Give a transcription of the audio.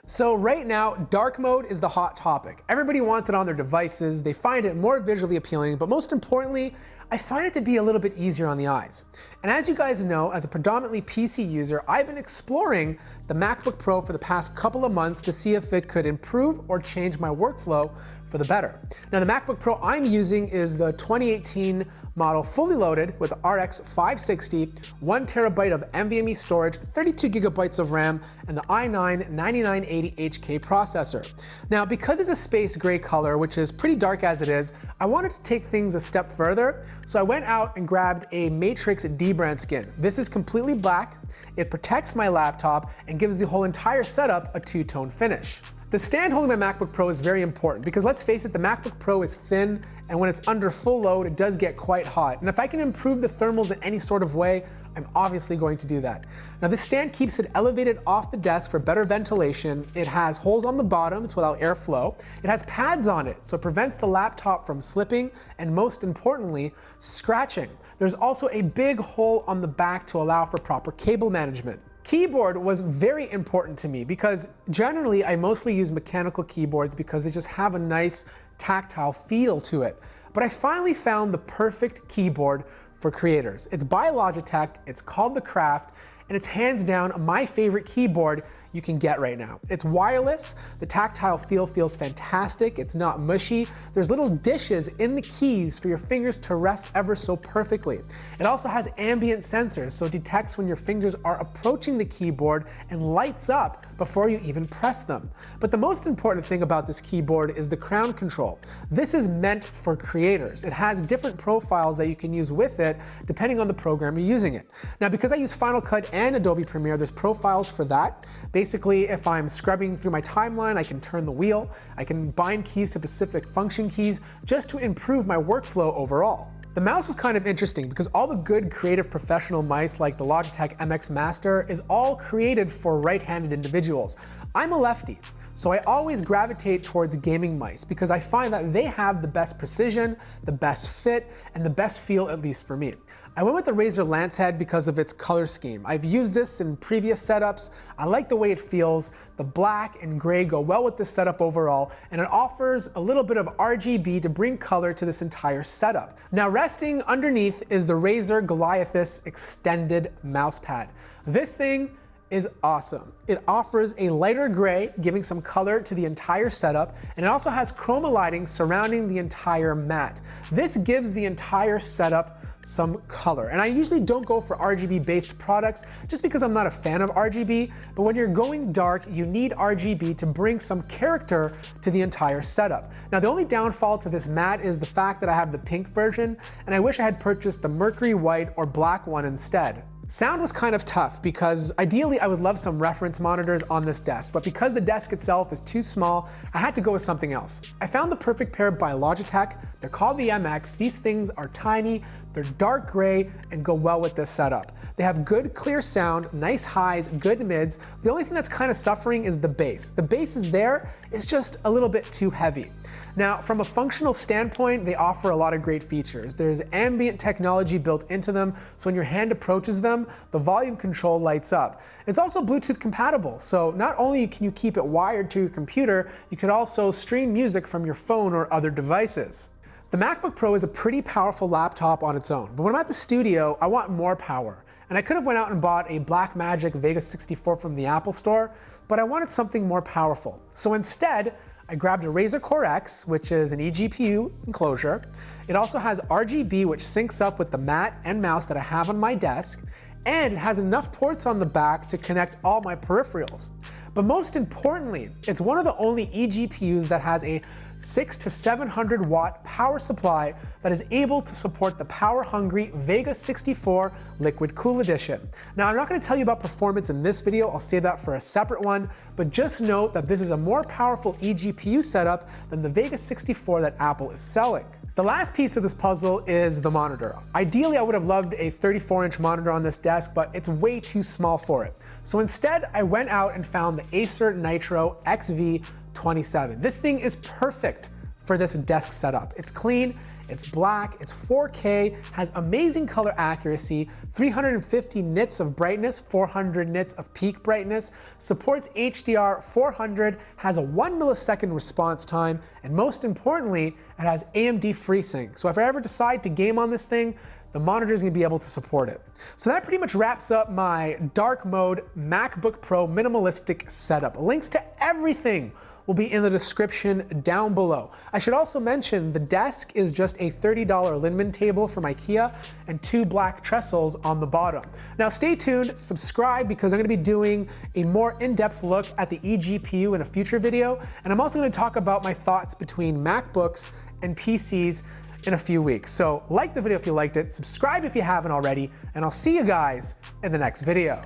So right now, dark mode is the hot topic. Everybody wants it on their devices, they find it more visually appealing, but most importantly, I find it to be a little bit easier on the eyes. And as you guys know, as a predominantly PC user, I've been exploring the MacBook Pro for the past couple of months to see if it could improve or change my workflow for the better. Now the MacBook Pro I'm using is the 2018 model, fully loaded with RX 560, 1 terabyte of NVMe storage, 32 gigabytes of RAM, and the i9 9980HK processor. Now because it's a space gray color, which is pretty dark as it is, I wanted to take things a step further, so I went out and grabbed a Matrix D-brand skin. This is completely black, it protects my laptop, and gives the whole entire setup a two-tone finish. The stand holding my MacBook Pro is very important because let's face it, the MacBook Pro is thin, and when it's under full load, it does get quite hot. And if I can improve the thermals in any sort of way, I'm obviously going to do that. Now the stand keeps it elevated off the desk for better ventilation. It has holes on the bottom to allow airflow. It has pads on it, so it prevents the laptop from slipping, and most importantly, scratching. There's also a big hole on the back to allow for proper cable management. Keyboard was very important to me because generally I mostly use mechanical keyboards because they just have a nice tactile feel to it. But I finally found the perfect keyboard for creators. It's by Logitech, it's called the Craft, and it's hands down my favorite keyboard you can get right now. It's wireless, the tactile feel feels fantastic, it's not mushy, there's little dishes in the keys for your fingers to rest ever so perfectly. It also has ambient sensors, so it detects when your fingers are approaching the keyboard and lights up before you even press them. But the most important thing about this keyboard is the crown control. This is meant for creators. It has different profiles that you can use with it depending on the program you're using it. Now because I use Final Cut and Adobe Premiere, there's profiles for that. Basically, if I'm scrubbing through my timeline, I can turn the wheel, I can bind keys to specific function keys just to improve my workflow overall. The mouse was kind of interesting because all the good creative professional mice like the Logitech MX Master is all created for right-handed individuals. I'm a lefty, so I always gravitate towards gaming mice because I find that they have the best precision, the best fit, and the best feel, at least for me. I went with the Razer Lancehead because of its color scheme. I've used this in previous setups. I like the way it feels. The black and gray go well with this setup overall, and it offers a little bit of RGB to bring color to this entire setup. Now resting underneath is the Razer Goliathus Extended Mousepad. This thing is awesome. It offers a lighter gray, giving some color to the entire setup, and it also has chroma lighting surrounding the entire mat. This gives the entire setup some color. And I usually don't go for RGB based products just because I'm not a fan of RGB, but when you're going dark, you need RGB to bring some character to the entire setup. Now the only downfall to this mat is the fact that I have the pink version, and I wish I had purchased the mercury white or black one instead. Sound was kind of tough because ideally I would love some reference monitors on this desk, but because the desk itself is too small, I had to go with something else. I found the perfect pair by Logitech. They're called the MX. These things are tiny, they're dark gray, and go well with this setup. They have good clear sound, nice highs, good mids. The only thing that's kind of suffering is the bass. The bass is there, it's just a little bit too heavy. Now, from a functional standpoint, they offer a lot of great features. There's ambient technology built into them, so when your hand approaches them, the volume control lights up. It's also Bluetooth compatible, so not only can you keep it wired to your computer, you could also stream music from your phone or other devices. The MacBook Pro is a pretty powerful laptop on its own, but when I'm at the studio, I want more power. And I could have went out and bought a Blackmagic Vega 64 from the Apple Store, but I wanted something more powerful. So instead, I grabbed a Razer Core X, which is an eGPU enclosure. It also has RGB, which syncs up with the mat and mouse that I have on my desk, and it has enough ports on the back to connect all my peripherals. But most importantly, it's one of the only eGPUs that has a 600 to 700 watt power supply that is able to support the power-hungry Vega 64 Liquid Cool Edition. Now, I'm not going to tell you about performance in this video, I'll save that for a separate one, but just note that this is a more powerful eGPU setup than the Vega 64 that Apple is selling. The last piece of this puzzle is the monitor. Ideally, I would have loved a 34-inch monitor on this desk, but it's way too small for it. So instead, I went out and found the Acer Nitro XV27. This thing is perfect for this desk setup. It's clean, It's black, it's 4K, has amazing color accuracy, 350 nits of brightness, 400 nits of peak brightness, supports HDR 400, has a 1 millisecond response time, and most importantly, it has AMD FreeSync. So if I ever decide to game on this thing, the monitor is going to be able to support it. So that pretty much wraps up my dark mode MacBook Pro minimalistic setup. Links to everything will be in the description down below. I should also mention the desk is just a $30 Linman table from IKEA and 2 black trestles on the bottom. Now stay tuned, subscribe, because I'm going to be doing a more in-depth look at the eGPU in a future video, and I'm also going to talk about my thoughts between MacBooks and PCs in a few weeks. So like the video if you liked it, subscribe if you haven't already, and I'll see you guys in the next video.